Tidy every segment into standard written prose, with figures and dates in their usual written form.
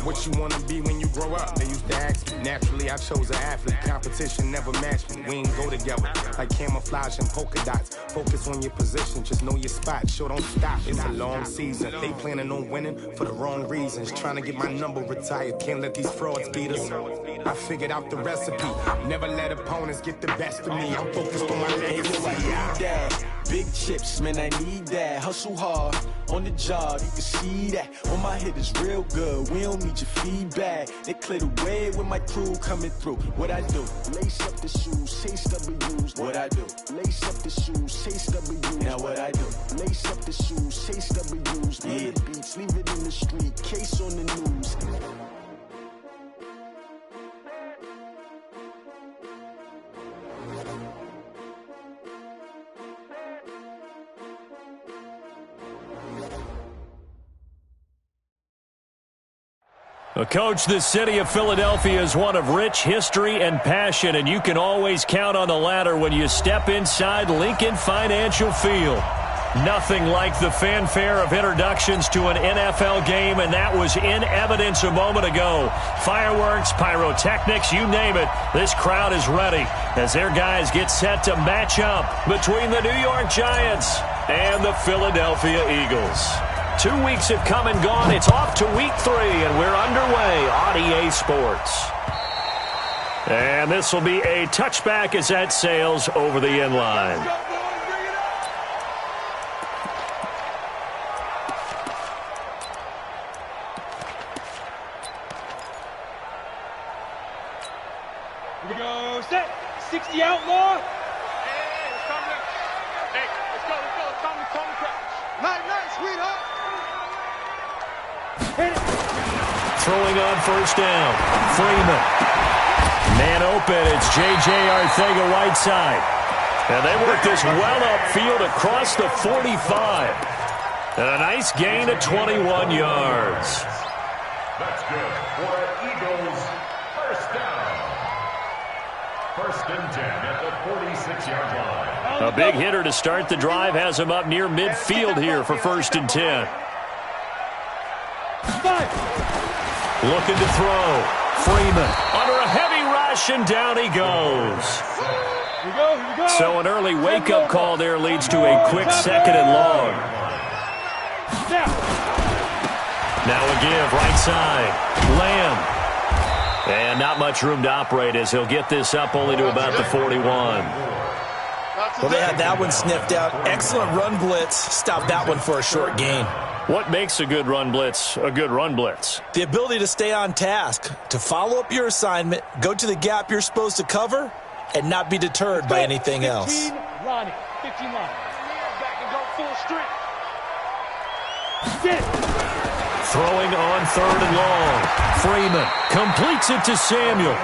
What you wanna be when you grow up? They used to ask me. Naturally, I chose an athlete. Competition never matched me. We ain't go together like camouflage and polka dots. Focus on your position, just know your spot. Sure, don't stop. It's a long season. They planning on winning for the wrong reasons. Trying to get my number retired. Can't let these frauds beat us. I figured out the recipe. Never let opponents get the best of me. I'm focused on my legacy. Big chips, man, I need that. Hustle hard on the job, you can see that. On my head is real good. We don't need your feedback. They clear the way with my crew coming through. What I do? Lace up the shoes, chase W's. What I do? Lace up the shoes, chase W's. Now what I do? Lace up the shoes, chase W's. Yeah. The beats, leave it in the street, case on the news. Coach, the city of Philadelphia is one of rich history and passion, and you can always count on the latter when you step inside Lincoln Financial Field. Nothing like the fanfare of introductions to an NFL game, and that was in evidence a moment ago. Fireworks, pyrotechnics, you name it, this crowd is ready as their guys get set to match up between the New York Giants and the Philadelphia Eagles. 2 weeks have come and gone. It's off to week 3, and we're underway on EA Sports. And this will be a touchback as that sails over the end line. Here we go. Set. 60 outlaw. Hey, let's go. It's time to come crash. Night, sweetheart. Throwing on first down. Freeman. Man open. It's J.J. Arcega-Whiteside. And they work this well upfield across the 45. And a nice gain of 21 yards. That's good for Eagles first down. First and 10 at the 46-yard line. A big hitter to start the drive has him up near midfield here for first and 10. Looking to throw. Freeman under a heavy rush, and down he goes. Here we go. So an early wake-up call there leads to a quick second and long. Now a give, right side. Lamb. And not much room to operate as he'll get this up only to about the 41. Well, they had that one sniffed out. Excellent run blitz. Stopped that one for a short gain. What makes a good run blitz a good run blitz? The ability to stay on task, to follow up your assignment, go to the gap you're supposed to cover, and not be deterred by anything else. 15 Ronnie. 15 line. Back and go full strength. Sit. Throwing on third and long. Freeman completes it to Samuel.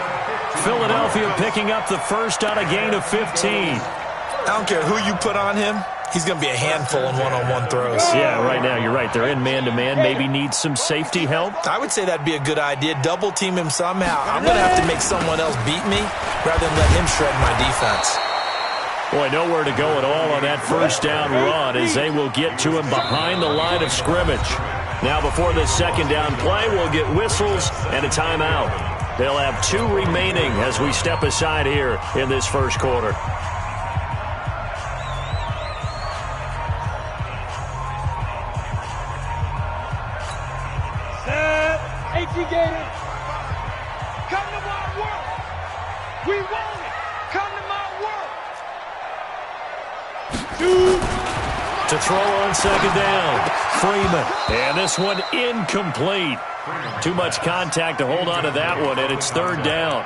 Philadelphia picking up the first on a gain of 15. I don't care who you put on him. He's going to be a handful in one-on-one throws. Yeah, right now, you're right. They're in man-to-man. Maybe need some safety help. I would say that'd be a good idea. Double-team him somehow. I'm going to have to make someone else beat me rather than let him shred my defense. Boy, nowhere to go at all on that first down run as they will get to him behind the line of scrimmage. Now, before this second down play, we'll get whistles and a timeout. They'll have 2 remaining as we step aside here in this first quarter. Gator. Come to my world. We want it. Come to my world. 2. To throw on second down. Freeman. And this one incomplete. Too much contact to hold on to that one, and it's third down.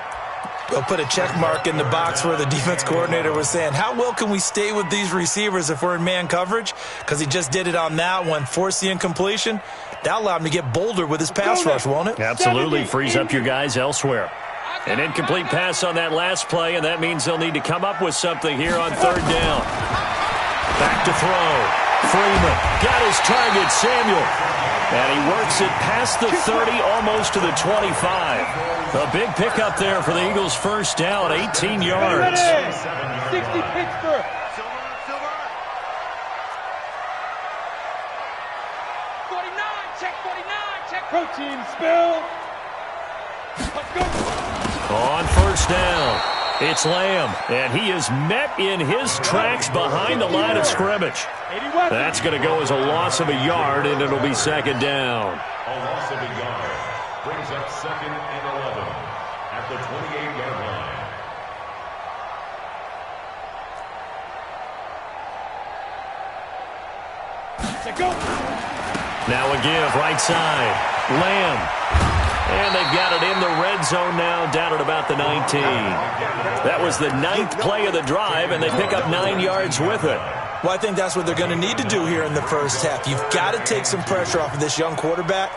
We'll put a check mark in the box where the defense coordinator was saying, how well can we stay with these receivers if we're in man coverage? Because he just did it on that one, forced the incompletion. That allowed him to get bolder with his pass rush, won't it? Absolutely. Frees up your guys elsewhere. An incomplete pass on that last play, and that means they'll need to come up with something here on third down. Back to throw. Freeman got his target, Samuel. And he works it past the 30, almost to the 25. A big pickup there for the Eagles' first down, 18 yards. 60 Pittsburgh. Check. Protein spill. Let's go. On first down, it's Lamb, and he is met in his tracks behind the line of scrimmage. That's going to go as a loss of a yard, and it'll be second down. A loss of a yard brings up 2nd and 11 at the 28-yard line. Go. Now a give, right side. Lamb. And they've got it in the red zone now, down at about the 19. That was the 9th play of the drive, and they pick up 9 yards with it. Well, I think that's what they're going to need to do here in the first half. You've got to take some pressure off of this young quarterback,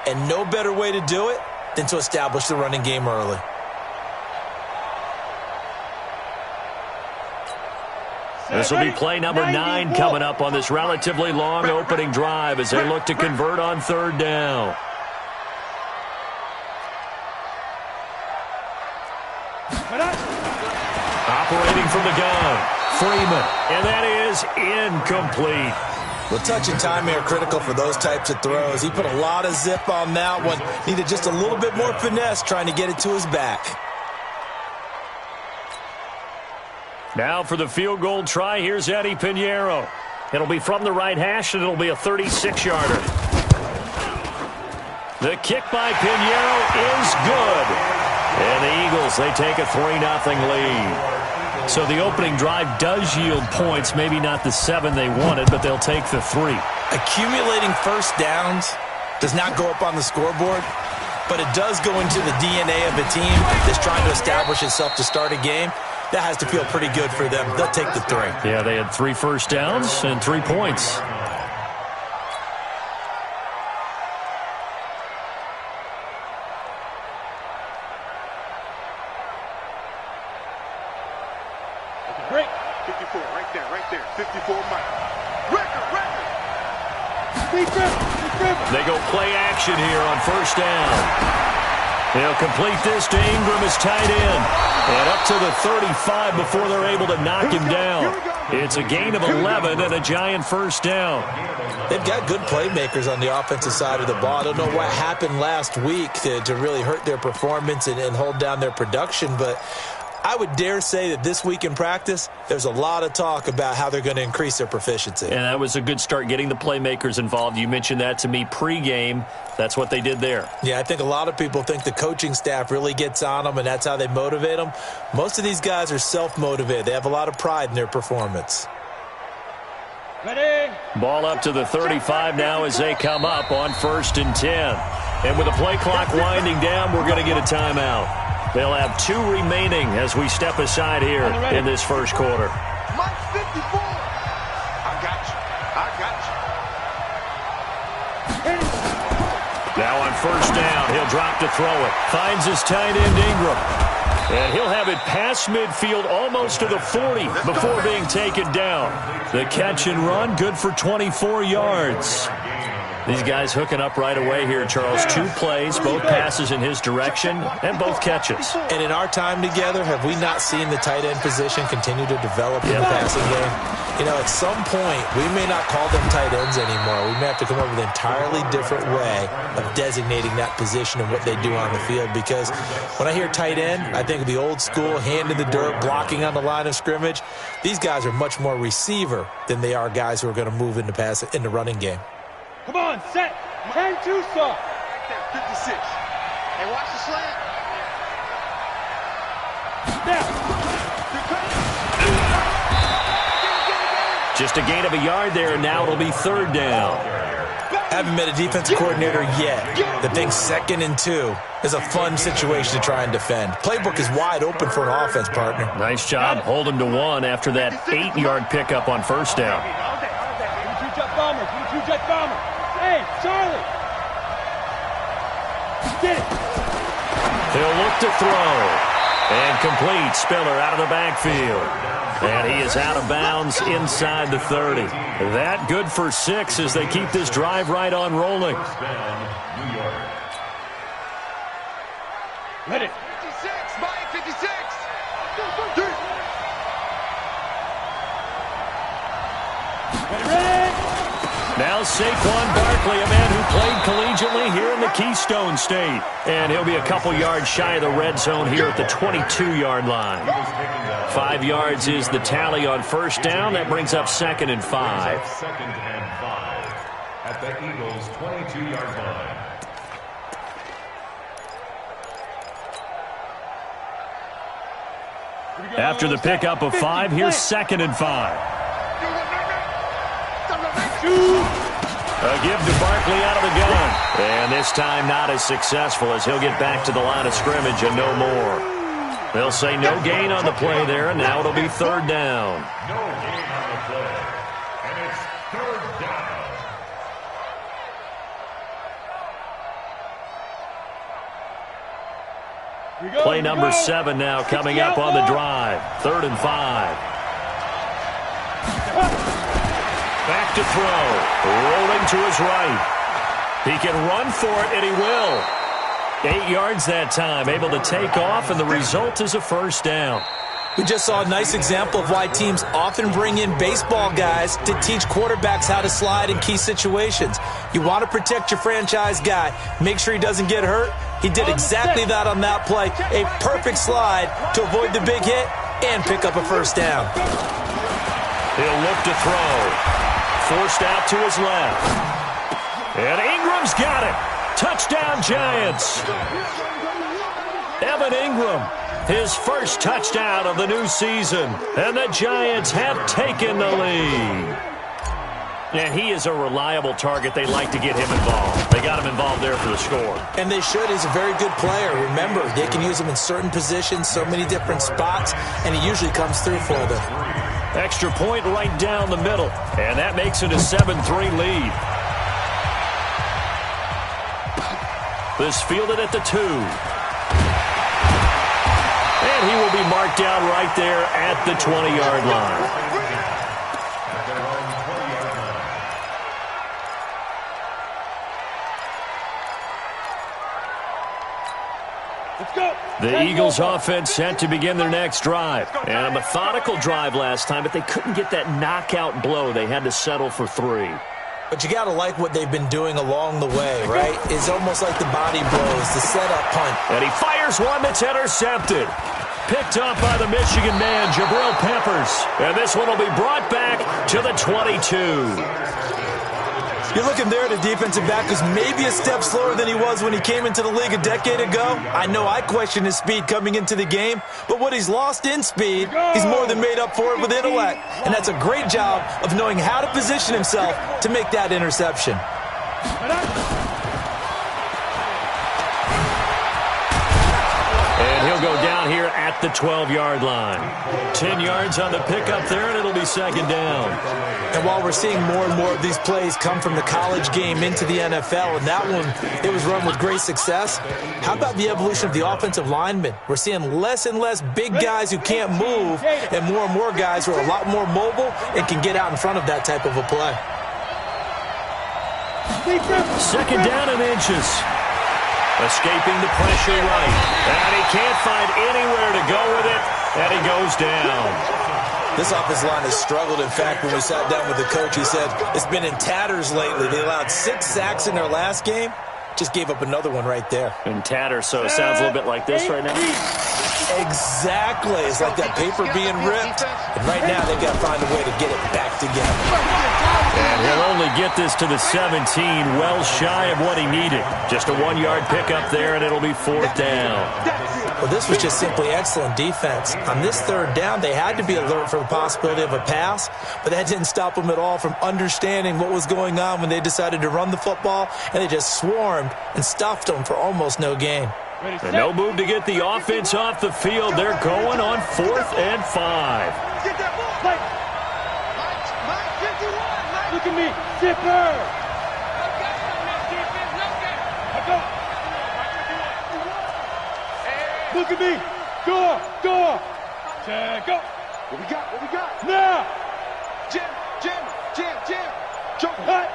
and no better way to do it than to establish the running game early. This will be play number 9 coming up on this relatively long opening drive as they look to convert on third down. Operating from the gun, Freeman, and that is incomplete. Well, touch and timing are critical for those types of throws. He put a lot of zip on that one. Needed just a little bit more finesse trying to get it to his back. Now for the field goal try, here's Eddie Pinheiro. It'll be from the right hash, and it'll be a 36-yarder. The kick by Pinheiro is good. And the Eagles, they take a 3-0 lead. So the opening drive does yield points, maybe not the 7 they wanted, but they'll take the 3. Accumulating first downs does not go up on the scoreboard, but it does go into the DNA of a team that's trying to establish itself to start a game. That has to feel pretty good for them. They'll take the 3. Yeah, they had 3 first downs and 3 points. Great. 54, right there. 54 Mike. Record. They go play action here on first down. They'll complete this to Ingram as tight end. And up to the 35 before they're able to knock him down. It's a gain of 11 and a giant first down. They've got good playmakers on the offensive side of the ball. I don't know what happened last week to really hurt their performance and hold down their production, but I would dare say that this week in practice, there's a lot of talk about how they're going to increase their proficiency. And that was a good start, getting the playmakers involved. You mentioned that to me pregame. That's what they did there. Yeah, I think a lot of people think the coaching staff really gets on them, and that's how they motivate them. Most of these guys are self-motivated. They have a lot of pride in their performance. Ready. Ball up to the 35 now as they come up on 1st and 10. And with the play clock winding down, we're going to get a timeout. They'll have 2 remaining as we step aside here in this first quarter. Mike 54. I got you. Now on first down, he'll drop to throw it. Finds his tight end, Ingram. And he'll have it past midfield almost to the 40 before being taken down. The catch and run, good for 24 yards. These guys hooking up right away here, Charles. 2 plays, both passes in his direction, and both catches. And in our time together, have we not seen the tight end position continue to develop in the passing game? You know, at some point, we may not call them tight ends anymore. We may have to come up with an entirely different way of designating that position and what they do on the field. Because when I hear tight end, I think of the old school, hand in the dirt, blocking on the line of scrimmage. These guys are much more receiver than they are guys who are going to move into the running game. Come on, set. 10-2 stop. Right there, 56. Hey, watch the slant. Now. Just a gain of a yard there, and now it'll be 3rd down. Haven't met a defensive coordinator yet that thinks 2nd and 2 is a fun situation to try and defend. Playbook is wide open for an offense, partner. Nice job holding to 1 after that 8-yard pickup on first down. Bomber. Hey, Charlie. Get it. He'll look to throw. And complete. Spiller out of the backfield. And he is out of bounds inside the 30. That good for 6 as they keep this drive right on rolling. Ready. 56, Mike 56. Ready. Now Saquon Barkley, a man who played collegiately here in the Keystone State. And he'll be a couple yards shy of the red zone here at the 22-yard line. 5 yards is the tally on first down. That brings up 2nd and 5. 2nd and 5 at the Eagles' 22-yard line. After the pickup of 5, here's 2nd and 5. A give to Barkley out of the gun. And this time not as successful as he'll get back to the line of scrimmage and no more. They'll say no gain on the play there, and now it'll be 3rd down. No gain on the play. And it's 3rd down. Play number 7 now coming up on the drive. 3rd and 5. Back to throw. Rolling to his right. He can run for it, and he will. 8 yards that time. Able to take off, and the result is a 1st down. We just saw a nice example of why teams often bring in baseball guys to teach quarterbacks how to slide in key situations. You want to protect your franchise guy. Make sure he doesn't get hurt. He did exactly that on that play. A perfect slide to avoid the big hit and pick up a 1st down. He'll look to throw. Forced out to his left. And Ingram's got it. Touchdown, Giants. Evan Ingram, his first touchdown of the new season. And the Giants have taken the lead. And he is a reliable target. They like to get him involved. They got him involved there for the score. And they should. He's a very good player. Remember, they can use him in certain positions, so many different spots, and he usually comes through for them. Extra point right down the middle. And that makes it a 7-3 lead. This fielded at the 2. And he will be marked down right there at the 20-yard line. The Eagles offense set to begin their next drive. And a methodical drive last time, but they couldn't get that knockout blow. They had to settle for 3. But you got to like what they've been doing along the way, right? It's almost like the body blows, the setup punt. And he fires one that's intercepted. Picked up by the Michigan man, Jabril Peppers. And this one will be brought back to the 22. You're looking there at a defensive back who's maybe a step slower than he was when he came into the league a decade ago. I know I questioned his speed coming into the game, but what he's lost in speed, he's more than made up for it with intellect. And that's a great job of knowing how to position himself to make that interception. And he'll go down here at the 12-yard line. 10 yards on the pickup there, and it'll be 2nd down. And while we're seeing more and more of these plays come from the college game into the NFL, and that one, it was run with great success, how about the evolution of the offensive linemen? We're seeing less and less big guys who can't move and more guys who are a lot more mobile and can get out in front of that type of a play. 2nd down and inches. Escaping the pressure right. And he can't find anywhere to go with it, and he goes down. This offensive line has struggled. In fact, when we sat down with the coach, he said it's been in tatters lately. They allowed 6 sacks in their last game. Just gave up another one right there. In tatters, so it sounds a little bit like this right now. Exactly. It's like that paper being ripped. And right now, they've got to find a way to get it back together. And he'll only get this to the 17, well shy of what he needed. Just a 1-yard pickup there, and it'll be 4th down. Well, this was just simply excellent defense. On this 3rd down, they had to be alert for the possibility of a pass, but that didn't stop them at all from understanding what was going on when they decided to run the football, and they just swarmed and stuffed them for almost no gain. And no move to get the offense off the field. They're going on 4th and 5. Look at me, zipper. Look at me, go. Check up. What we got? Now. Jim. Joker.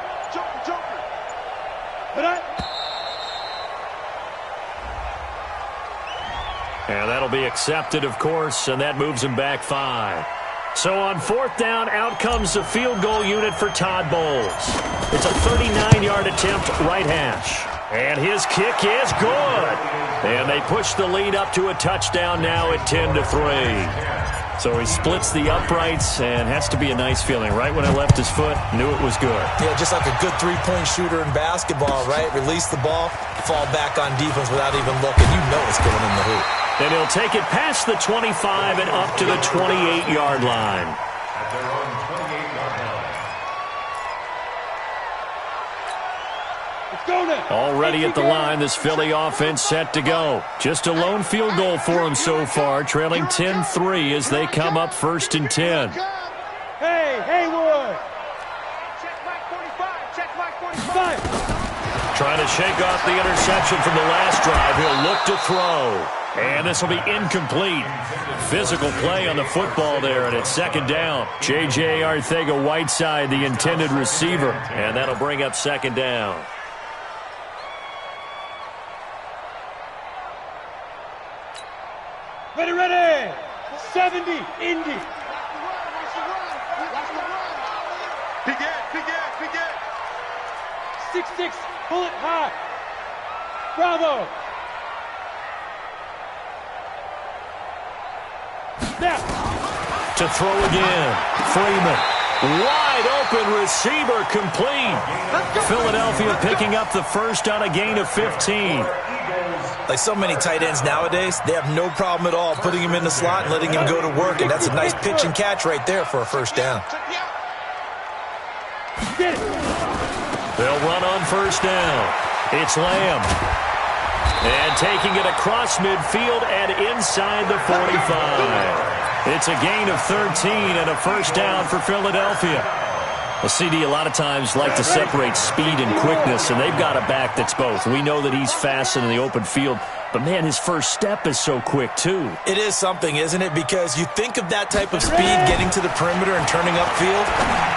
And that'll be accepted, of course, and that moves him back 5. So on 4th down, out comes the field goal unit for Todd Bowles. It's a 39-yard attempt, right hash. And his kick is good. And they push the lead up to a touchdown now at 10-3. So he splits the uprights, and has to be a nice feeling. Right when it left his foot, knew it was good. Yeah, just like a good three-point shooter in basketball, right? Release the ball, fall back on defense without even looking. You know it's going in the hoop. And he'll take it past the 25 and up to the 28-yard line. At their own 28-yard line. Let's go now. Already at the line, this Philly offense set to go. Just a lone field goal for them so far, trailing 10-3 as they come up 1st and 10. Hey, Haywood. Check Mike 45. Check Mike 45. Trying to shake off the interception from the last drive. He'll look to throw. And this will be incomplete. Physical play on the football there, and it's 2nd down. J.J. Arcega-Whiteside, the intended receiver, and that'll bring up 2nd down. Ready. 70, Indy. Big it. 6-6, pull it high. Bravo. Now. To throw again. Freeman. Wide open receiver complete. Philadelphia picking up the first on a gain of 15. Like so many tight ends nowadays, they have no problem at all putting him in the slot and letting him go to work, and that's a nice pitch and catch right there for a first down. Get it. They'll run on first down. It's Lamb. And taking it across midfield and inside the 45. It's a gain of 13 and a first down for Philadelphia. Well, CD, a lot of times like to separate speed and quickness, and they've got a back that's both. We know that he's fast in the open field, but, man, his first step is so quick, too. It is something, isn't it? Because you think of that type of speed getting to the perimeter and turning upfield,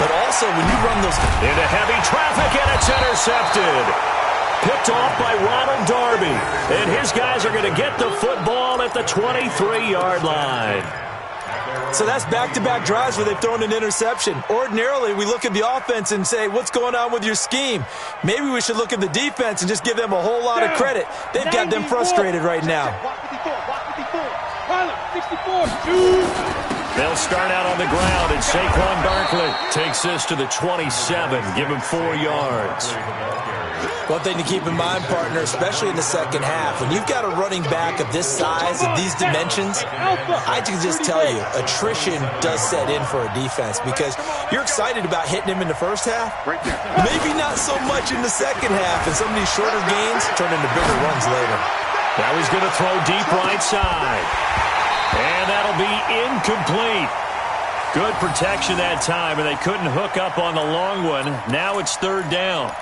but also when you run those... Into heavy traffic, and it's intercepted. Picked off by Ronald Darby, and his guys are going to get the football at the 23-yard line. So that's back-to-back drives where they've thrown an interception. Ordinarily, we look at the offense and say, what's going on with your scheme? Maybe we should look at the defense and just give them a whole lot of credit. They've got them frustrated right now. 64, They'll start out on the ground, and Saquon Barkley takes this to the 27, give him 4 yards. One thing to keep in mind, partner, especially in the second half, when you've got a running back of this size, of these dimensions, I can just tell you, attrition does set in for a defense because you're excited about hitting him in the first half. Maybe not so much in the second half, and some of these shorter gains turn into bigger runs later. Now he's going to throw deep right side. And that'll be incomplete. Good protection that time, and they couldn't hook up on the long one. Now it's 3rd down.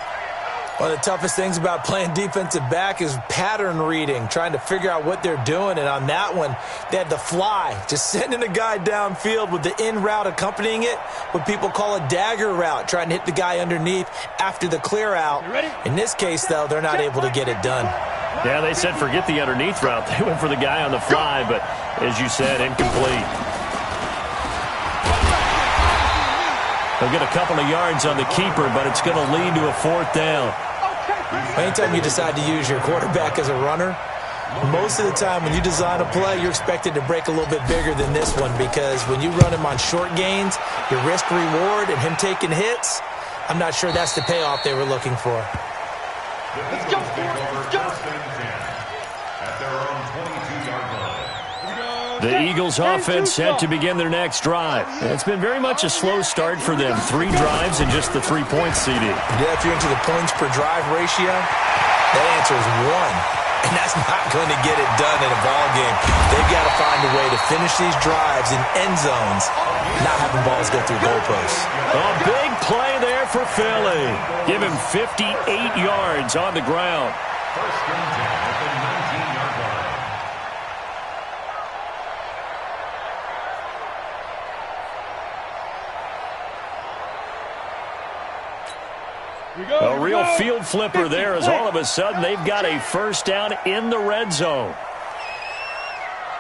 One of the toughest things about playing defensive back is pattern reading, trying to figure out what they're doing. And on that one, they had the fly, just sending a guy downfield with the in route accompanying it, what people call a dagger route, trying to hit the guy underneath after the clear out. In this case, though, they're not able to get it done. Yeah, they said forget the underneath route. They went for the guy on the fly, but as you said, incomplete. They'll get a couple of yards on the keeper, but it's going to lead to a 4th down. Anytime you decide to use your quarterback as a runner, most of the time when you design a play, you're expected to break a little bit bigger than this one because when you run him on short gains, your risk-reward and him taking hits, I'm not sure that's the payoff they were looking for. Let's go. At their own 22-yard line. The Eagles offense set to begin their next drive. And it's been very much a slow start for them. 3 drives and just the 3 points, CD. Yeah, if you're into the points per drive ratio, that answer is 1. And that's not going to get it done in a ball game. They've got to find a way to finish these drives in end zones, not having balls go through goalposts. A big play there for Philly. Give him 58 yards on the ground. 1st and 10 at the 19-yard line. A real field flipper there as all of a sudden they've got a first down in the red zone.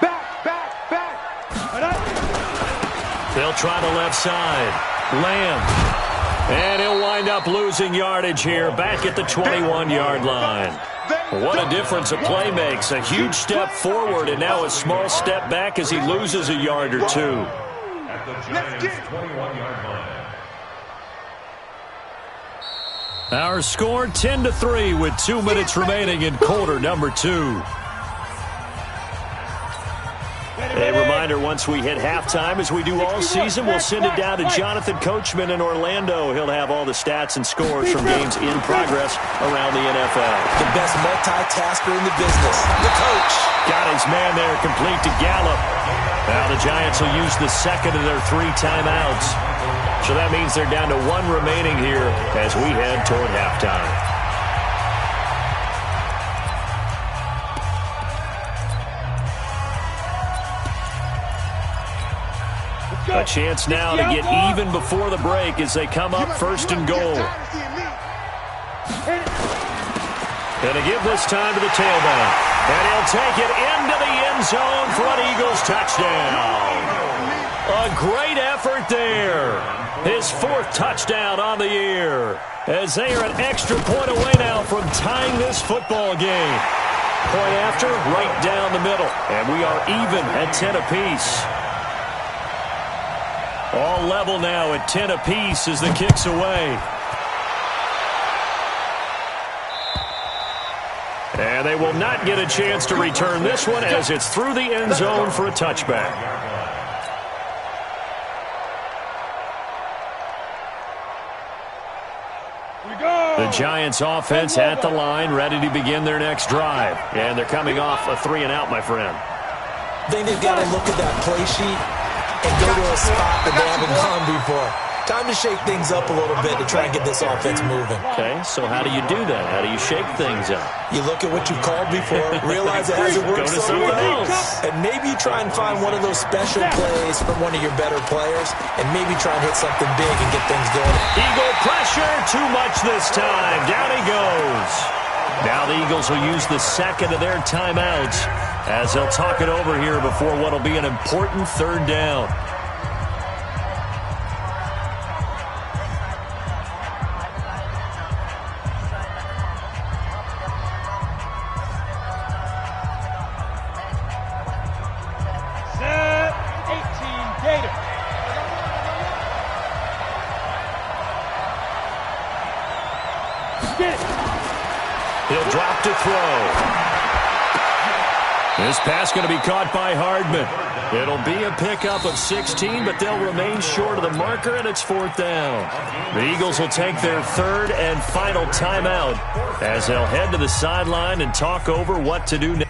Back. They'll try the left side. Lamb. And he'll wind up losing yardage here back at the 21-yard line. What a difference a play makes. A huge step forward and now a small step back as he loses a yard or two. At the Giants' 21-yard line. Our score 10-3 with 2 minutes remaining in quarter number 2. A reminder, once we hit halftime, as we do all season, we'll send it down to Jonathan Coachman in Orlando. He'll have all the stats and scores from games in progress around the NFL. The best multitasker in the business, the coach. Got his man there, complete to Gallup. Now the Giants will use the second of their 3 timeouts. So that means they're down to 1 remaining here as we head toward halftime. A chance now to get even before the break as they come up first and goal. Going to give this time to the tailback. And he'll take it into the end zone for an Eagles touchdown. A great effort there. His 4th touchdown on the year. As they are an extra point away now from tying this football game. Point after, right down the middle. And we are even at 10 apiece. All level now at 10 apiece as the kick's away. And they will not get a chance to return this one as it's through the end zone for a touchback. The Giants offense at the line, ready to begin their next drive. And they're coming off a 3-and-out, my friend. Then they've got to look at that play sheet and go to a spot that they haven't gone before. Time to shake things up a little bit to try and get this offense moving. Okay, so how do you do that? How do you shake things up? You look at what you've called before, realize it hasn't worked somewhere else, and maybe you try and find one of those special plays from one of your better players, and maybe try and hit something big and get things going. Eagle pressure, too much this time. Down he goes. Now the Eagles will use the second of their timeouts as they'll talk it over here before what will be an important 3rd down. Set 18 Gator. Get it. He'll drop to throw. This pass going to be caught by Hardman. It'll be a pickup of 16, but they'll remain short of the marker, and it's 4th down. The Eagles will take their 3rd and final timeout as they'll head to the sideline and talk over what to do next.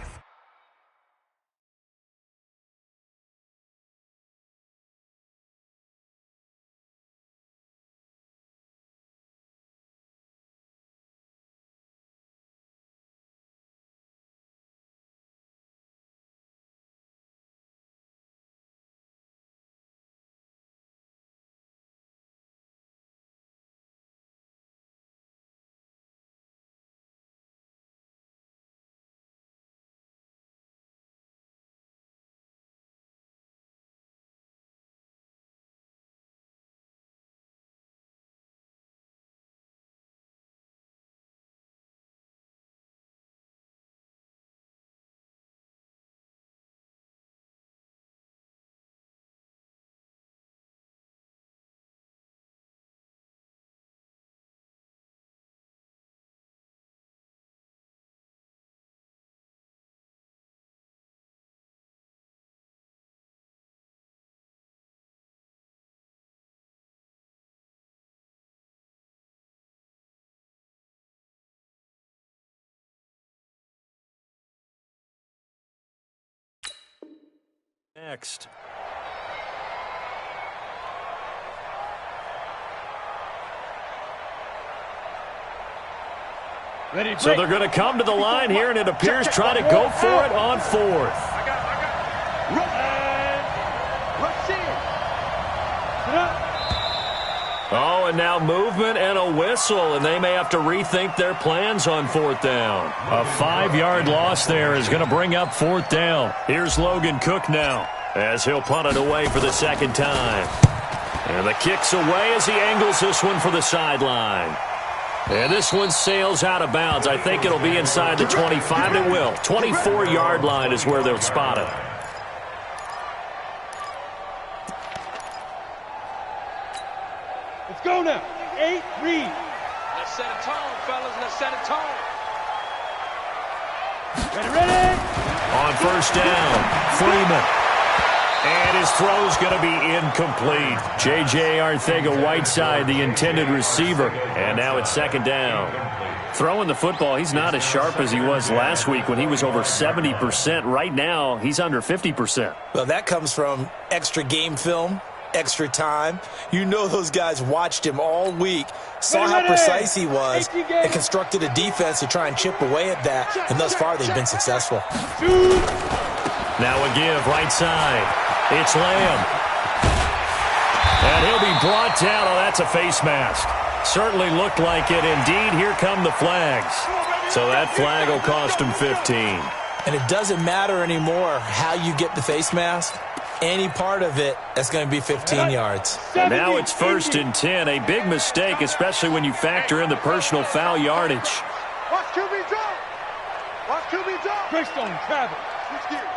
Next. Ready, So they're going to come to the line here, and it appears try to go for it on 4th. I got Rush in. Sit up. Oh, and now movement and a whistle, and they may have to rethink their plans on 4th down. A 5-yard loss there is going to bring up 4th down. Here's Logan Cook now as he'll punt it away for the 2nd time. And the kick's away as he angles this one for the sideline. And this one sails out of bounds. I think it'll be inside the 25. It will. 24-yard line is where they'll spot it. Let's go now. 8, read. Let's set a tone, fellas. Let's set a tone. Ready. On first down, Freeman. And his throw's going to be incomplete. J.J. Arcega-Whiteside, the intended receiver. And now it's second down. Throwing the football, he's not as sharp as he was last week when he was over 70%. Right now, he's under 50%. Well, that comes from extra game film, extra time. You know those guys watched him all week, saw how precise he was, and constructed a defense to try and chip away at that. And thus far, they've been successful. Now a give, right side. It's Lamb. And he'll be brought down. Oh, that's a face mask. Certainly looked like it. Indeed, here come the flags. So that flag will cost him 15. And it doesn't matter anymore how you get the face mask. Any part of it, that's going to be 15 yards. And now it's 1st and 10. A big mistake, especially when you factor in the personal foul yardage. Watch QB drop. Watch QB drop. Greystone, travel. Switch gears.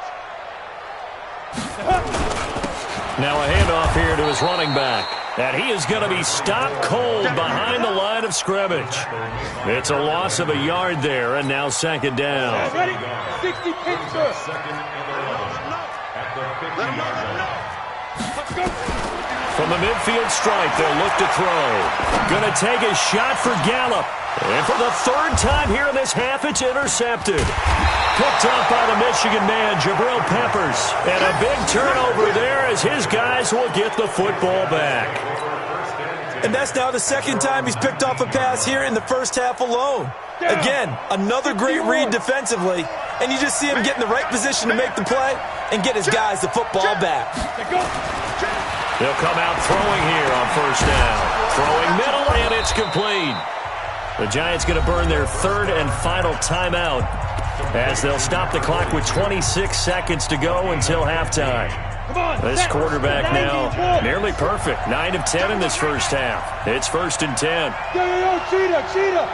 Now a handoff here to his running back. And he is going to be stopped cold behind the line of scrimmage. It's a loss of a yard there, and now second down. Ready? 60 picture. From the midfield stripe, they'll look to throw. Going to take a shot for Gallup. And for the third time here in this half, it's intercepted. Picked up by the Michigan man, Jabril Peppers. And a big turnover there as his guys will get the football back. And that's now the second time he's picked off a pass here in the first half alone. Again, another great read defensively. And you just see him get in the right position to make the play and get his guys the football back. They'll come out throwing here on first down. Throwing middle, and it's complete. The Giants going to burn their third and final timeout as they'll stop the clock with 26 seconds to go until halftime. This quarterback now nearly perfect. 9 of 10 in this first half. It's 1st and 10. Cheetah.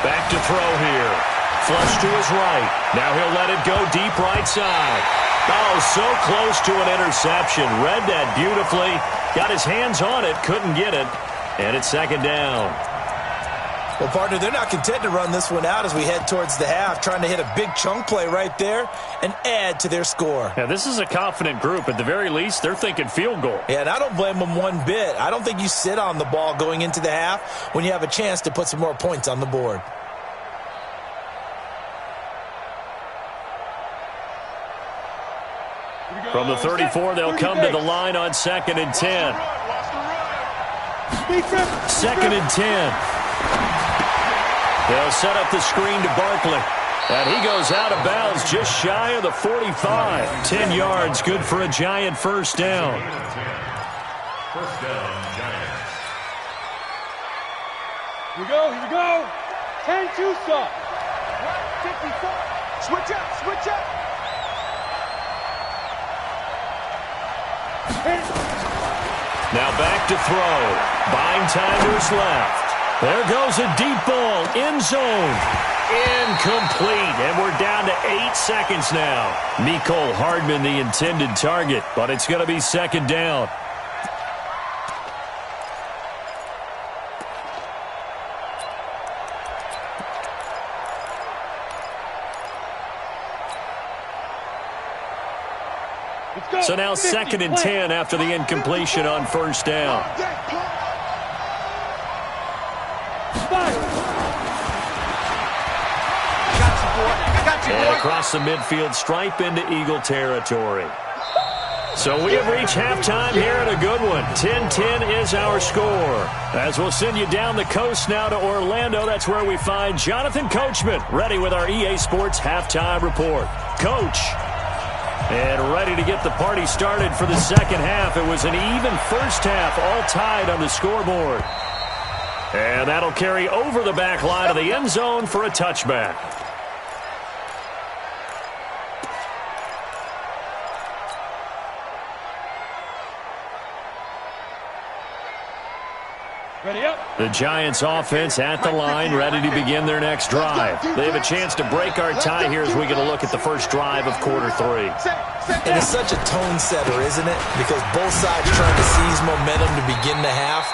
Back to throw here. Flush to his right. Now he'll let it go deep right side. Oh, so close to an interception. Read that beautifully. Got his hands on it. Couldn't get it. And it's second down. Well, partner, they're not content to run this one out as we head towards the half, trying to hit a big chunk play right there and add to their score. Yeah, this is a confident group. At the very least, they're thinking field goal. Yeah, and I don't blame them one bit. I don't think you sit on the ball going into the half when you have a chance to put some more points on the board. From the 34, they'll come to the line on 2nd and 10. 2nd and 10. They'll set up the screen to Barkley. And he goes out of bounds just shy of the 45. 10 yards, good for a Giant first down. First down, Giants. Here we go. 10 Tucson. 54. Switch up. Now back to throw. Buying time to his left. There goes a deep ball. End zone. Incomplete. And we're down to 8 seconds now. Mecole Hardman, the intended target, but it's going to be second down. So now 2nd and 10 after the incompletion on first down. And across the midfield stripe into Eagle territory. So we have reached halftime here at a good one. 10-10 is our score. As we'll send you down the coast now to Orlando, that's where we find Jonathan Coachman, ready with our EA Sports halftime report. Coach. And ready to get the party started for the second half. It was an even first half, all tied on the scoreboard. And that'll carry over the back line of the end zone for a touchback. Ready up. The Giants offense at the line, ready to begin their next drive. They have a chance to break our tie here as we get a look at the first drive of quarter 3. And it's such a tone setter, isn't it? Because both sides trying to seize momentum to begin the half.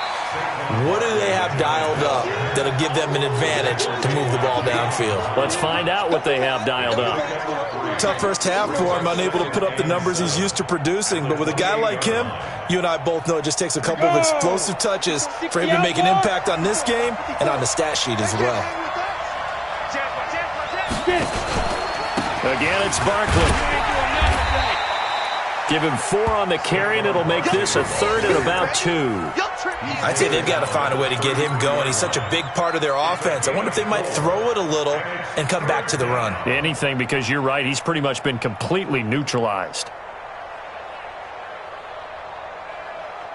What do they have dialed up that'll give them an advantage to move the ball downfield? Let's find out what they have dialed up. Tough first half for him, unable to put up the numbers he's used to producing. But with a guy like him, you and I both know it just takes a couple of explosive touches for him to make an impact on this game and on the stat sheet as well. Again, it's Barkley. Give him 4 on the carry, and it'll make this a 3rd and about 2. I'd say they've got to find a way to get him going. He's such a big part of their offense. I wonder if they might throw it a little and come back to the run. Anything, because you're right. He's pretty much been completely neutralized.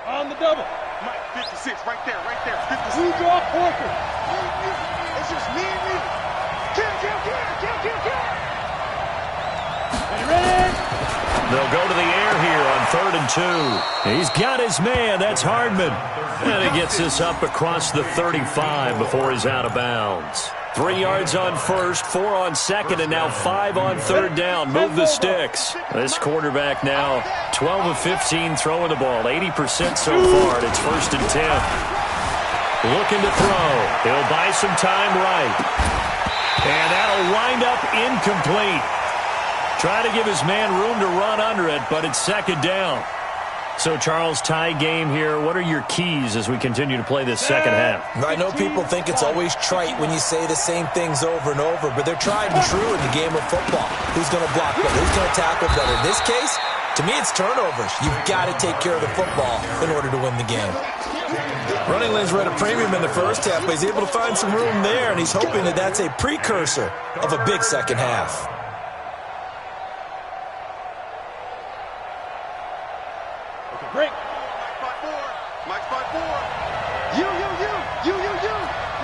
On the double. Mike, 56, right there, right there. 56. Who draw Porter? It's just me and you. Kill. Ready? They'll go to the air here on 3rd and 2. He's got his man. That's Hardman. And he gets this up across the 35 before he's out of bounds. 3 yards on first, 4 on second, and now 5 on 3rd down. Move the sticks. This quarterback now 12 of 15 throwing the ball, 80% so far. It's 1st and 10. Looking to throw. He'll buy some time right. And that'll wind up incomplete. Try to give his man room to run under it, but it's 2nd down. So, Charles, tie game here. What are your keys as we continue to play this second half? I know people think it's always trite when you say the same things over and over, but they're tried and true in the game of football. Who's going to block better? Who's going to tackle better? In this case, to me, it's turnovers. You've got to take care of the football in order to win the game. Running lanes were at a premium in the first half, but he's able to find some room there, and he's hoping that that's a precursor of a big second half. Break. Mike's by 4. You.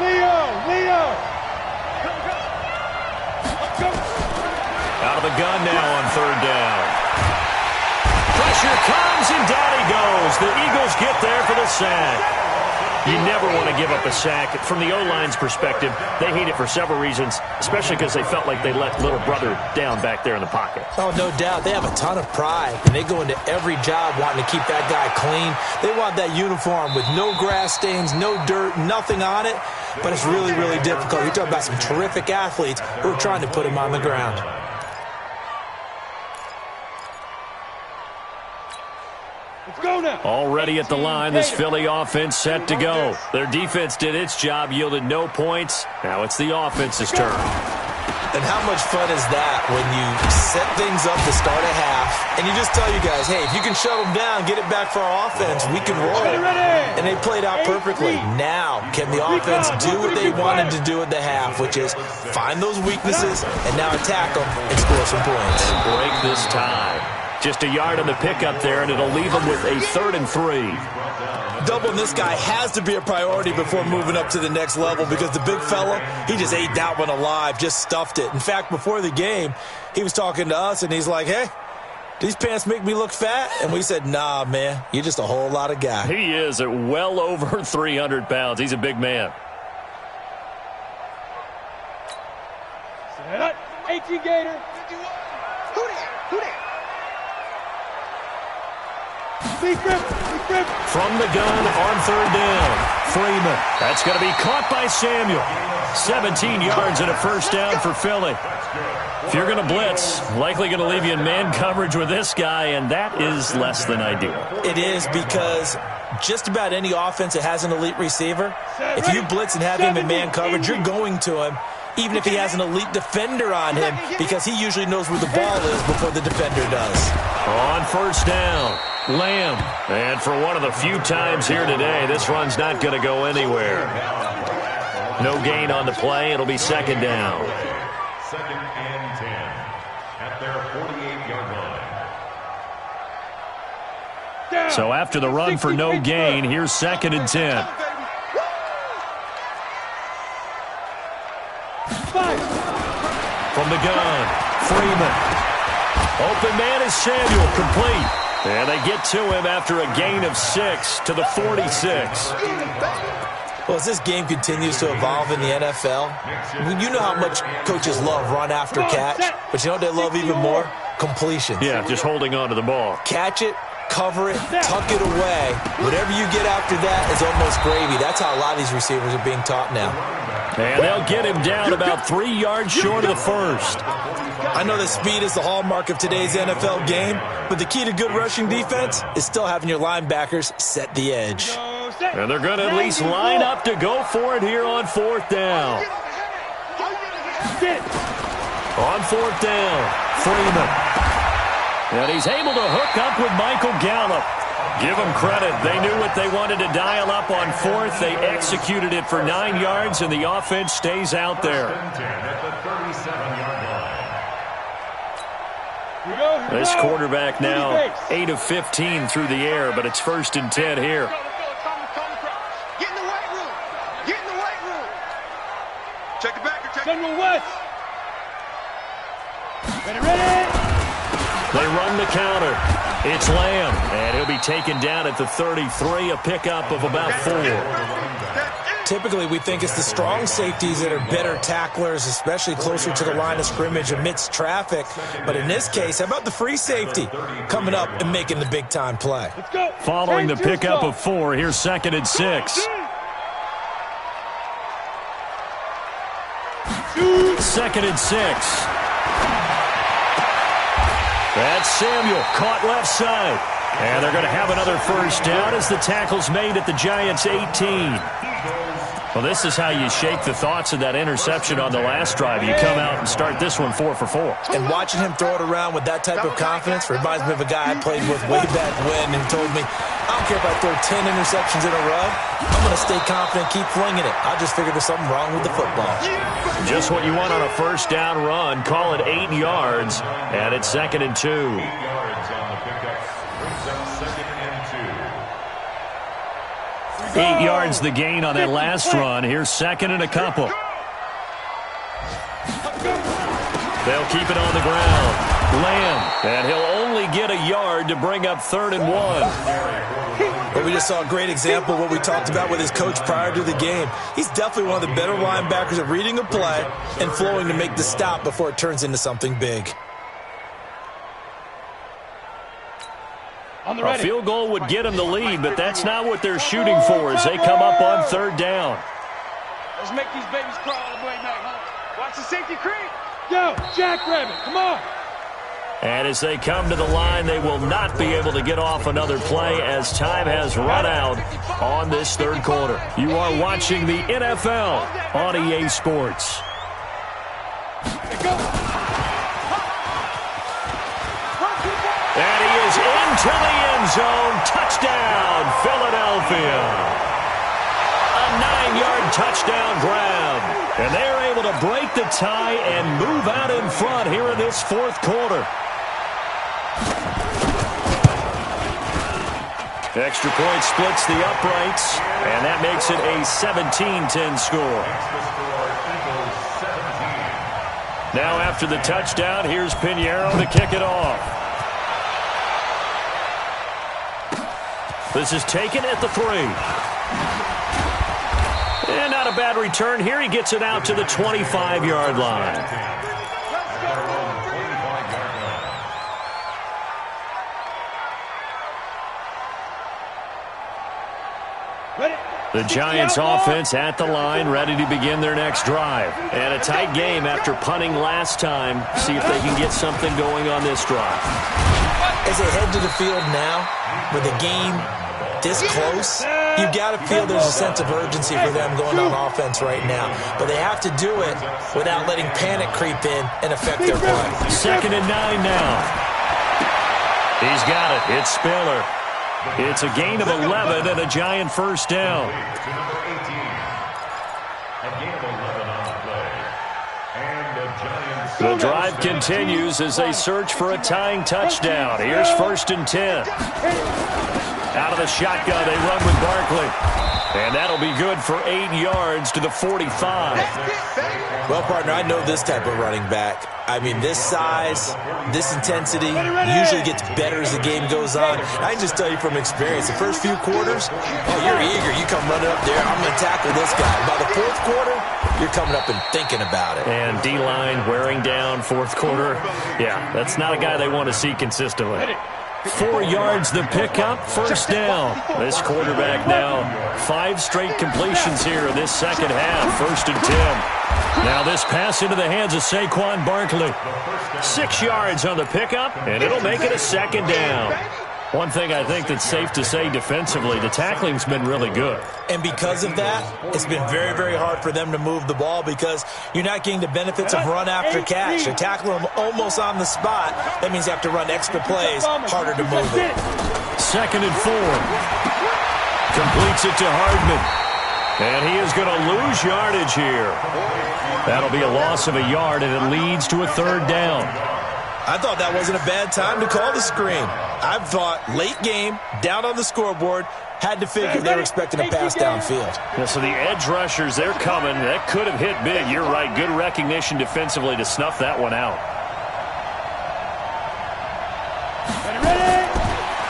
Leo. Go. Out of the gun now on 3rd down. Pressure comes and down he goes. The Eagles get there for the sack. You never want to give up a sack. From the O-line's perspective, they hate it for several reasons, especially because they felt like they let little brother down back there in the pocket. Oh, no doubt. They have a ton of pride, and they go into every job wanting to keep that guy clean. They want that uniform with no grass stains, no dirt, nothing on it, but it's really, really difficult. You're talking about some terrific athletes who are trying to put him on the ground. Let's go now. Already at the line, this Philly offense set to go. Their defense did its job, yielded no points. Now it's the offense's turn. And how much fun is that when you set things up to start a half, and you just tell you guys, hey, if you can shut them down, get it back for our offense, we can roll. And they played out perfectly. Now, can the offense do what they wanted to do at the half, which is find those weaknesses and now attack them and score some points. And break this tie. Just a yard on the pickup there, and it'll leave them with a 3rd and 3. Doubling this guy has to be a priority before moving up to the next level because the big fella, he just ate that one alive, just stuffed it. In fact, before the game, he was talking to us, and he's like, hey, these pants make me look fat? And we said, nah, man, you're just a whole lot of guy. He is at well over 300 pounds. He's a big man. 18 Gator. Who that? From the gun on 3rd down, Freeman. That's going to be caught by Samuel. 17 yards and a 1st down for Philly. If you're going to blitz, likely going to leave you in man coverage with this guy, and that is less than ideal. It is because just about any offense that has an elite receiver, if you blitz and have him in man coverage, you're going to him, even if he has an elite defender on him, because he usually knows where the ball is before the defender does. On 1st down, Lamb. And for one of the few times here today, this run's not going to go anywhere. No gain on the play. It'll be 2nd down. 2nd and 10 at their 48-yard line. So after the run for no gain, here's 2nd and 10. From the gun, Freeman. Open man is Samuel, complete. And they get to him after a gain of 6 to the 46. Well, as this game continues to evolve in the NFL, you know how much coaches love run after catch, but you know what they love even more? Completions. Yeah, just holding on to the ball. Catch it, cover it, tuck it away. Whatever you get after that is almost gravy. That's how a lot of these receivers are being taught now. And they'll get him down about 3 yards short of the first. I know that speed is the hallmark of today's NFL game, but the key to good rushing defense is still having your linebackers set the edge. And they're going to at least line up to go for it here on 4th down. On 4th down, Freeman. And he's able to hook up with Michael Gallup. Give them credit. They knew what they wanted to dial up on 4th. They executed it for 9 yards, and the offense stays out there. This quarterback now 8 of 15 through the air, but it's 1st and 10 here. Get in the weight room. Get in the weight room. Check it back. General West. Ready. They run the counter. It's Lamb, and he'll be taken down at the 33, a pickup of about 4. Typically, we think it's the strong safeties that are better tacklers, especially closer to the line of scrimmage amidst traffic. But in this case, how about the free safety coming up and making the big-time play? Let's go. Following the pickup of 4, here's 2nd and 6. 2nd and 6. That's Samuel, caught left side. And they're going to have another first down as the tackle's made at the Giants' 18. Well, this is how you shake the thoughts of that interception on the last drive. You come out and start this one 4 for 4. And watching him throw it around with that type of confidence reminds me of a guy I played with way back when, and told me, I don't care if I throw 10 interceptions in a row. I'm going to stay confident, keep flinging it. I just figured there's something wrong with the football. Just what you want on a first down run. Call it 8 yards, and it's 2nd and 2. 8 yards on the pickup. Brings up 2nd and 2. 8 yards the gain on that last run. Here's 2nd and a couple. They'll keep it on the ground. Lamb, and he'll only get a yard to bring up 3rd and 1. Well, we just saw a great example of what we talked about with his coach prior to the game. He's definitely one of the better linebackers at reading a play and flowing to make the stop before it turns into something big. A field goal would get them the lead, but that's not what they're shooting for as they come up on 3rd down. Let's make these babies crawl all the way back home. Watch the safety creep. Yo, Jackrabbit, come on. And as they come to the line, they will not be able to get off another play as time has run out on this 3rd quarter. You are watching the NFL on EA Sports. And he is into the end zone. Touchdown, Philadelphia. A 9-yard touchdown grab. And they're able to break the tie and move out in front here in this 4th quarter. Extra point splits the uprights, and that makes it a 17-10 score. Now after the touchdown, here's Pinheiro to kick it off. This is taken at the 3. And not a bad return here. He gets it out to the 25-yard line. The Giants offense at the line, ready to begin their next drive. And a tight game after punting last time. See if they can get something going on this drive. As they head to the field now, with the game this close, you got to feel there's a sense of urgency for them going on offense right now. But they have to do it without letting panic creep in and affect their play. 2nd and 9 now. He's got it. It's Spiller. It's a gain of 11 and a Giant first down. The drive continues as they search for a tying touchdown. Here's 1st and 10. Out of the shotgun, they run with Barkley. And that'll be good for 8 yards to the 45. Well, partner, I know this type of running back. I mean, this size, this intensity usually gets better as the game goes on. I can just tell you from experience, the first few quarters, oh, you're eager. You come running up there, I'm going to tackle this guy. By the fourth quarter, you're coming up and thinking about it. And D-line wearing down fourth quarter. Yeah, that's not a guy they want to see consistently. 4 yards the pickup, first down. This quarterback now 5 straight completions here in this second half. 1st and 10. Now this pass into the hands of Saquon Barkley. 6 yards on the pickup, and it'll make it a second down. One thing I think that's safe to say defensively, the tackling's been really good. And because of that, it's been very, very hard for them to move the ball because you're not getting the benefits of run after catch. You're tackling them almost on the spot. That means you have to run extra plays, harder to move it. 2nd and 4. Completes it to Hardman. And he is going to lose yardage here. That'll be a loss of a yard, and it leads to a 3rd down. I thought that wasn't a bad time to call the screen. I thought late game, down on the scoreboard, had to figure they were expecting a pass downfield. Yeah, so the edge rushers, they're coming. That could have hit big. You're right. Good recognition defensively to snuff that one out.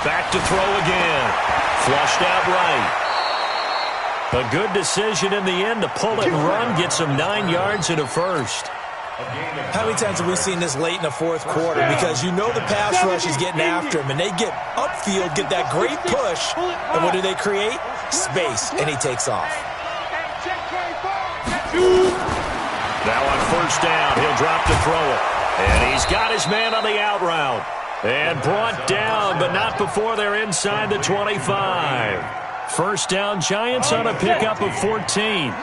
Back to throw again. Flushed out right. A good decision in the end to pull it and run, get some 9 yards and a first. How many times have we seen this late in the fourth quarter? Because you know the pass rush is getting after him, and they get upfield, get that great push, and what do they create? Space, and he takes off. Now on 1st down, he'll drop to throw it. And he's got his man on the out route. And brought down, but not before they're inside the 25. 1st down, Giants on a pickup of 14.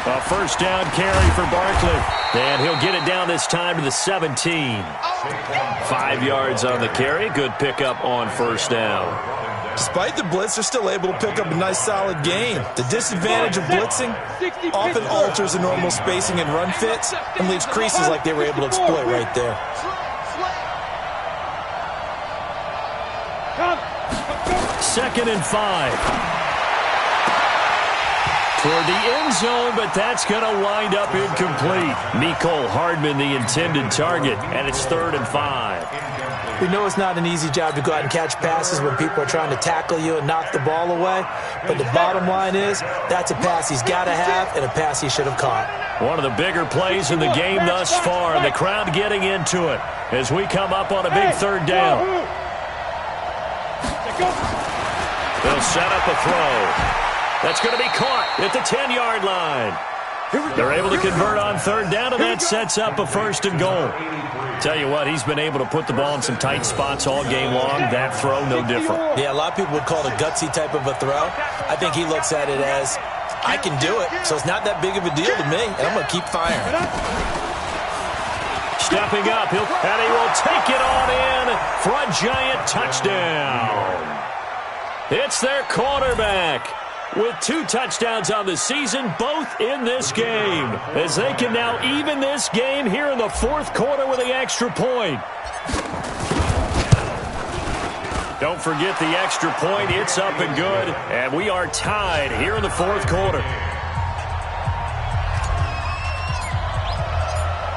A 1st down carry for Barkley. And he'll get it down this time to the 17. 5 yards on the carry. Good pickup on 1st down. Despite the blitz, they're still able to pick up a nice, solid gain. The disadvantage of blitzing often alters the normal spacing and run fits and leaves creases like they were able to exploit right there. 2nd and 5. Toward the end zone, but that's going to wind up incomplete. Mecole Hardman, the intended target, and it's 3rd and 5. We know it's not an easy job to go out and catch passes when people are trying to tackle you and knock the ball away, but the bottom line is that's a pass he's got to have and a pass he should have caught. One of the bigger plays in the game thus far, and the crowd getting into it as we come up on a big 3rd down. They'll set up a throw. That's going to be caught at the 10-yard line. They're able to convert on 3rd down, and that sets up a 1st and goal. Tell you what, he's been able to put the ball in some tight spots all game long. That throw, no different. Yeah, a lot of people would call it a gutsy type of a throw. I think he looks at it as, I can do it, so it's not that big of a deal to me, and I'm going to keep firing. Stepping up, and he will take it on in for a Giant touchdown. It's their quarterback with 2 touchdowns on the season, both in this game, as they can now even this game here in the 4th quarter with the extra point. Don't forget the extra point. It's up and good, and we are tied here in the 4th quarter.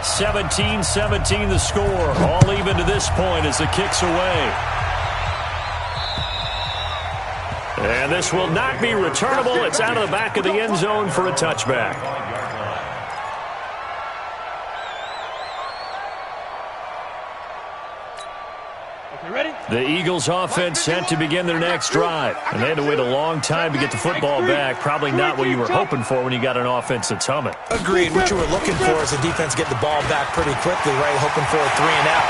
17-17 the score, all even to this point as the kick's away. And this will not be returnable. It's out of the back of the end zone for a touchback. The Eagles offense set to begin their next drive. And they had to wait a long time to get the football back. Probably not what you were hoping for when you got an offense that's humming. Agreed. What you were looking for is the defense get the ball back pretty quickly, right? Hoping for a 3 and out.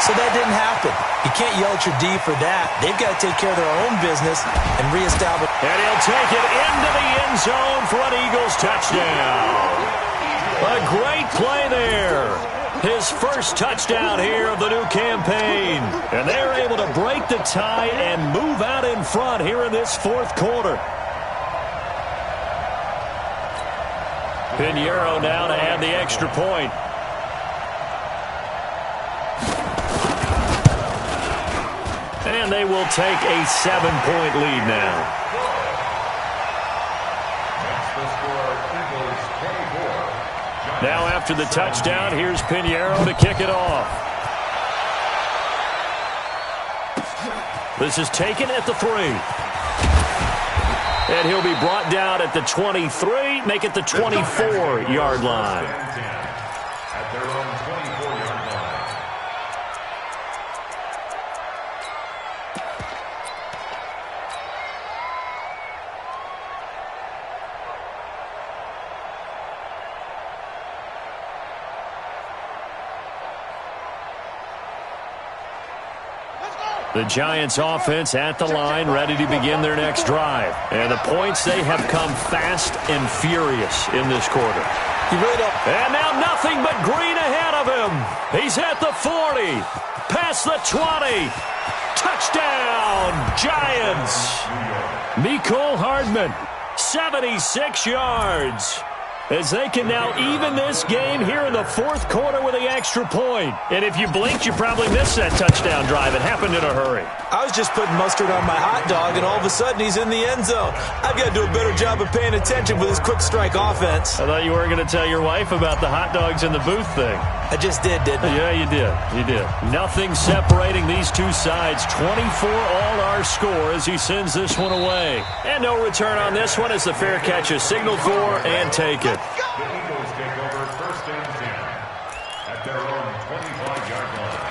So that didn't happen. You can't yell at your D for that. They've got to take care of their own business and reestablish. And he'll take it into the end zone for an Eagles touchdown. A great play there. His first touchdown here of the new campaign. And they're able to break the tie and move out in front here in this 4th quarter. Pinheiro now to add the extra point. And they will take a 7-point lead now. That's the score. Eagles Now after the touchdown, here's Pinheiro to kick it off. This is taken at the 3. And he'll be brought down at the 23, make it the 24-yard line. At their own 24-yard line. The Giants offense at the line, ready to begin their next drive. And the points, they have come fast and furious in this quarter. And now nothing but green ahead of him. He's at the 40, past the 20. Touchdown, Giants. Mecole Hardman, 76 yards. As they can now even this game here in the fourth quarter with the extra point. And if you blinked, you probably missed that touchdown drive. It happened in a hurry. I was just putting mustard on my hot dog, and all of a sudden he's in the end zone. I've got to do a better job of paying attention with this quick strike offense. I thought you weren't going to tell your wife about the hot dogs in the booth thing. I just did, didn't I? Yeah, you did. You did. Nothing separating these two sides. 24 all our score as he sends this one away. And no return on this one as the fair catch is signaled for and taken. The Eagles take over 1st and 10 at their own 25-yard line.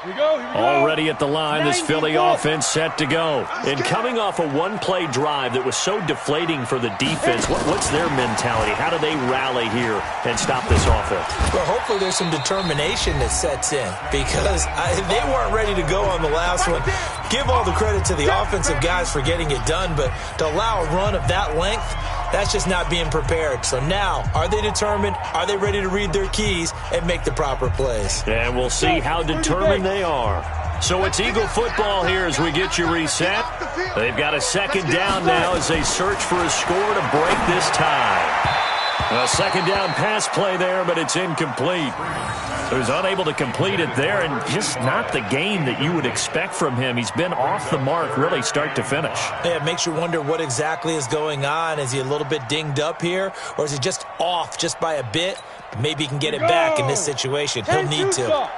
Here we go. Already at the line, this Philly offense set to go. And coming off a one-play drive that was so deflating for the defense, what's their mentality? How do they rally here and stop this offense? Well, hopefully there's some determination that sets in because they weren't ready to go on the last one. Give all the credit to the offensive guys for getting it done, but to allow a run of that length, that's just not being prepared. So now, are they determined? Are they ready to read their keys and make the proper plays? And we'll see how determined they are. So it's Eagle football here as we get you reset. They've got a second down now as they search for a score to break this tie. A second down pass play there, but it's incomplete. So he's unable to complete it there, and just not the game that you would expect from him. He's been off the mark really start to finish. Yeah, it makes you wonder what exactly is going on. Is he a little bit dinged up here, or is he just off just by a bit? Maybe he can get it back in this situation. He'll need to.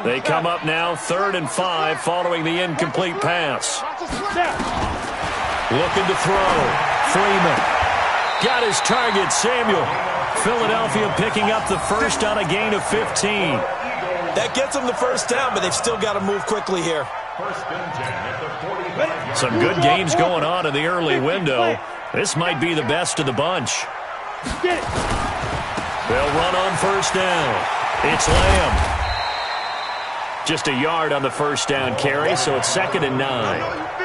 They come up now 3rd and 5 following the incomplete pass. Looking to throw. Freeman. Got his target, Samuel. Philadelphia picking up the first on a gain of 15. That gets them the first down, but they've still got to move quickly here. 1st and 10 at the 45. Some good games going on in the early window. This might be the best of the bunch. They'll run on 1st down. It's Lamb. Just a yard on the 1st down carry, so it's 2nd and 9.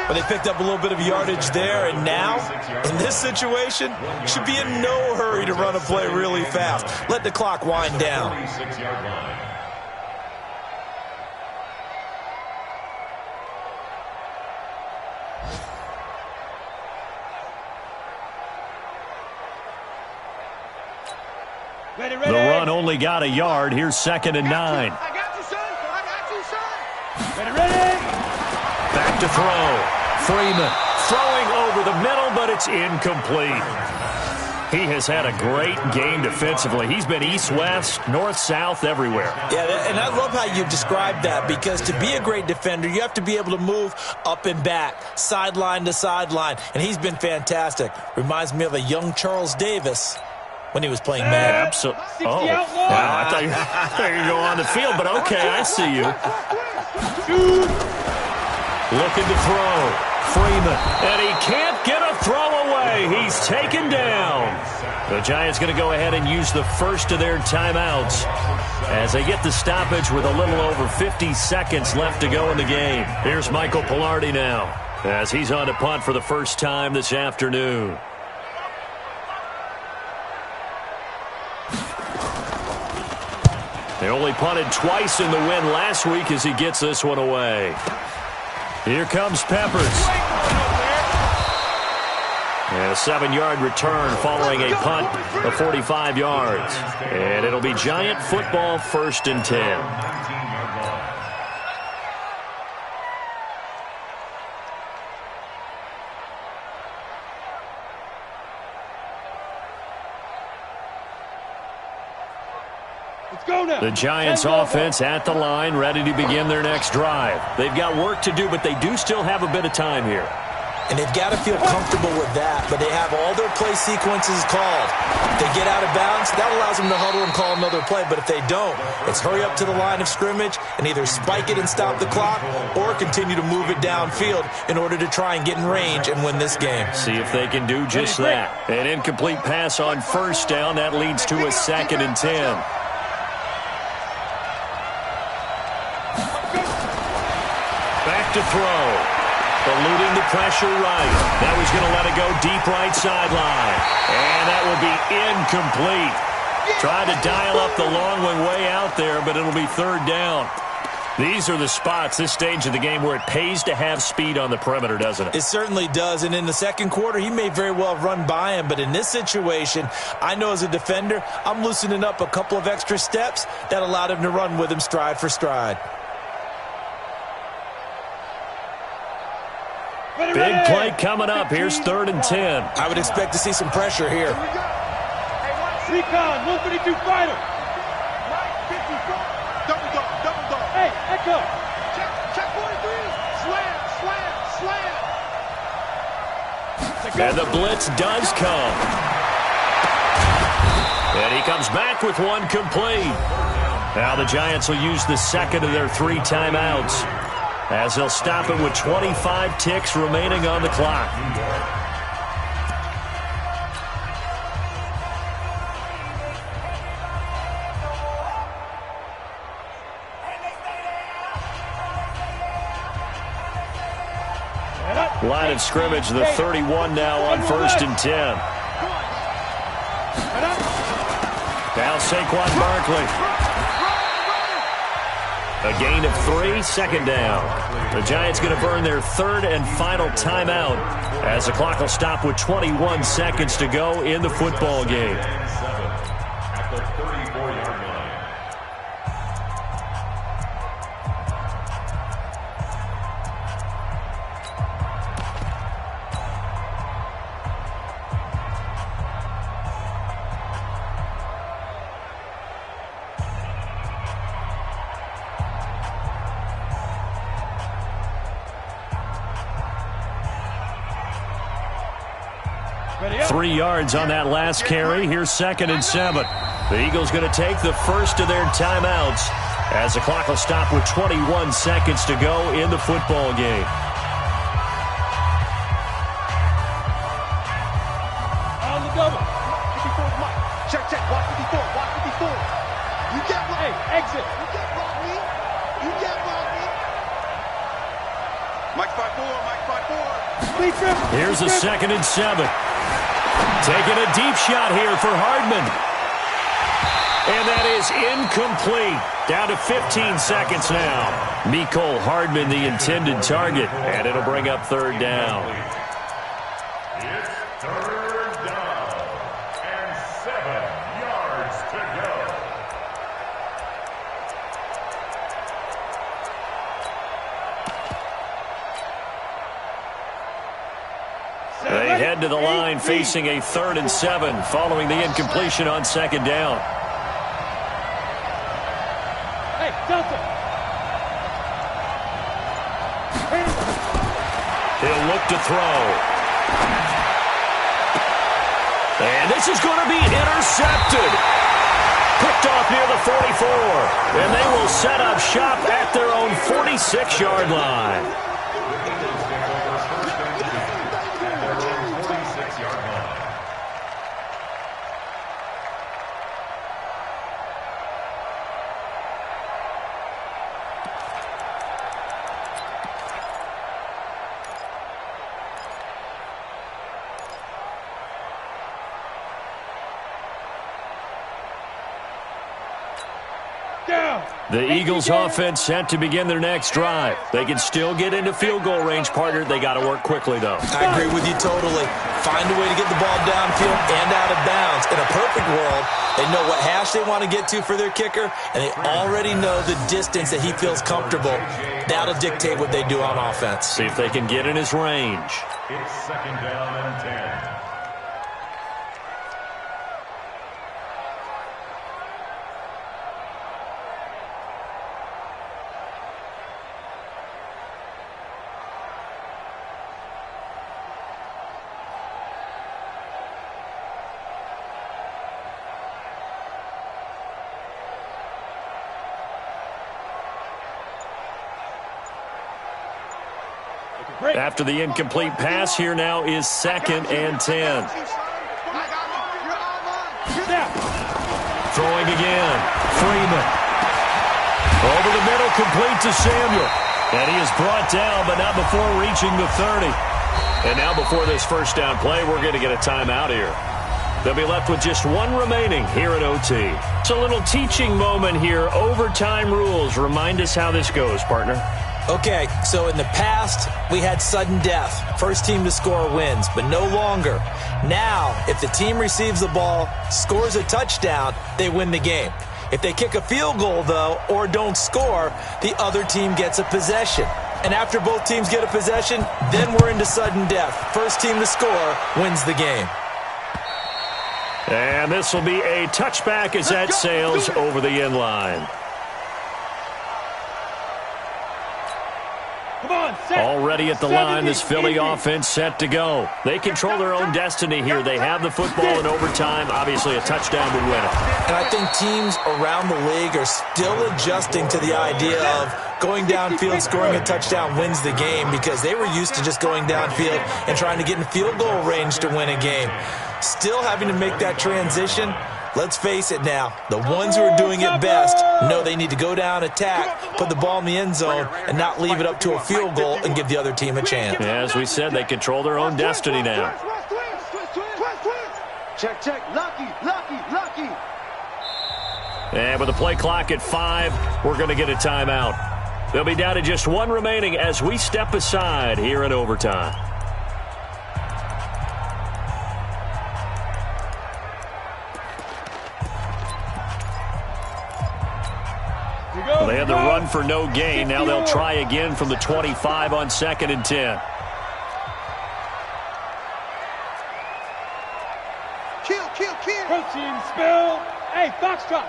Well, they picked up a little bit of yardage there, and now, in this situation, should be in no hurry to run a play really fast. Let the clock wind down. 46-yard line. The run only got a yard. Here's 2nd and 9. I got you, son. I got you, son. Ready. Back to throw. Freeman throwing over the middle, but it's incomplete. He has had a great game defensively. He's been east-west, north-south, everywhere. Yeah, and I love how you described that because to be a great defender, you have to be able to move up and back, sideline to sideline, and he's been fantastic. Reminds me of a young Charles Davis when he was playing Madden. Absolutely. Oh, wow, I thought you were going to go on the field, but okay, I see you. Looking to throw. Freeman, and he can't get a throw away. He's taken down. The Giants going to go ahead and use the first of their timeouts as they get the stoppage with a little over 50 seconds left to go in the game. Here's Michael Pilardi now as he's on to punt for the first time this afternoon. They only punted twice in the win last week as he gets this one away. Here comes Peppers. And a 7-yard return following a punt of 45 yards. And it'll be Giant football 1st and 10. Let's go now. The Giants offense at the line, ready to begin their next drive. They've got work to do, but they do still have a bit of time here. And they've got to feel comfortable with that, but they have all their play sequences called. If they get out of bounds, that allows them to huddle and call another play, but if they don't, it's hurry up to the line of scrimmage and either spike it and stop the clock or continue to move it downfield in order to try and get in range and win this game. See if they can do just that. An incomplete pass on first down. That leads to a 2nd and 10. Back to throw. Eluding the pressure right. That was going to let it go deep right sideline. And that will be incomplete. Tried to dial up the long one way out there, but it'll be 3rd down. These are the spots, this stage of the game, where it pays to have speed on the perimeter, doesn't it? It certainly does. And in the second quarter, he may very well run by him. But in this situation, I know as a defender, I'm loosening up a couple of extra steps that allowed him to run with him stride for stride. Big play coming up. Here's 3rd and 10. I would expect to see some pressure here. Recon, 152 fighter. Double dog. Hey, echo. Check 43. Slam. And the blitz does come. And he comes back with one complete. Now the Giants will use the second of their 3 timeouts, as they'll stop it with 25 ticks remaining on the clock. Line of scrimmage, the 31 now on 1st and 10. Now Saquon Barkley. A gain of 3, 2nd down. The Giants going to burn their 3rd and final timeout, as the clock will stop with 21 seconds to go in the football game. At the 34-yard line. Ready 3 yards on that last carry. Here's 2nd and 7. The Eagles going to take the first of their timeouts, as the clock will stop with 21 seconds to go in the football game. On the double. 54 Mike. Check. Watch 54. You get blocked. Hey, exit. You get blocked me. Mike 5-4. Here's a 2nd and 7. Taking a deep shot here for Hardman. And that is incomplete. Down to 15 seconds now. Mecole Hardman, the intended target. And it'll bring up 3rd down. It's 3rd down and 7 yards to go. They head to the line facing a 3rd and 7 following the incompletion on 2nd down. Hey, Delta. He'll look to throw. And this is going to be intercepted. Picked off near the 44. And they will set up shop at their own 46-yard line. The Eagles offense set to begin their next drive. They can still get into field goal range, partner. They got to work quickly, though. I agree with you totally. Find a way to get the ball downfield and out of bounds. In a perfect world, they know what hash they want to get to for their kicker, and they already know the distance that he feels comfortable. That'll dictate what they do on offense. See if they can get in his range. It's 2nd down and 10. After the incomplete pass, here now is 2nd and 10. Throwing again. Freeman. Over the middle, complete to Samuel. And he is brought down, but not before reaching the 30. And now before this first down play, we're going to get a timeout here. They'll be left with just one remaining here at OT. It's a little teaching moment here. Overtime rules. Remind us how this goes, partner. Okay, so in the past, we had sudden death. First team to score wins, but no longer. Now, if the team receives the ball, scores a touchdown, they win the game. If they kick a field goal, though, or don't score, the other team gets a possession. And after both teams get a possession, then we're into sudden death. First team to score wins the game. And this will be a touchback as that sails over the end line. Already at the line, this Philly offense set to go. They control their own destiny here. They have the football in overtime. Obviously, a touchdown would win it. And I think teams around the league are still adjusting to the idea of going downfield, scoring a touchdown wins the game, because they were used to just going downfield and trying to get in field goal range to win a game. Still having to make that transition. Let's face it now, the ones who are doing it best know they need to go down, attack, put the ball in the end zone, and not leave it up to a field goal and give the other team a chance. Yeah, as we said, they control their own destiny now. Check, check, lucky. And with the play clock at 5, we're going to get a timeout. They'll be down to just one remaining as we step aside here in overtime. Well, they had the run for no gain. Now they'll try again from the 25 on 2nd and 10. Kill. Protein spill. Hey, foxtrot.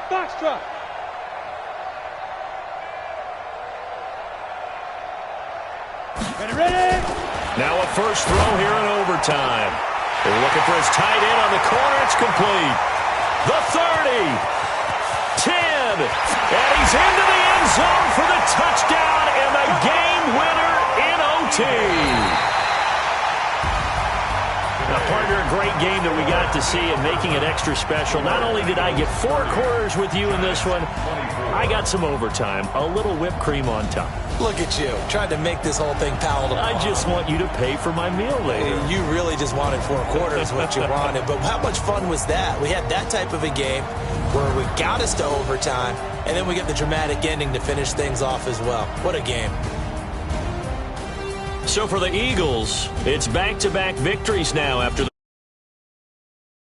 Ready. Now a first throw here in overtime. They're looking for his tight end on the corner. It's complete. The 30. 10, and he's into the end zone for the touchdown and the game winner in OT. Now, partner, a great game that we got to see and making it extra special. Not only did I get 4 quarters with you in this one, I got some overtime, a little whipped cream on top. Look at you, trying to make this whole thing palatable. I just want you to pay for my meal later. You really just wanted 4 quarters, what you wanted. But how much fun was that? We had that type of a game where we got us to overtime, and then we get the dramatic ending to finish things off as well. What a game. So for the Eagles, it's back-to-back victories now after the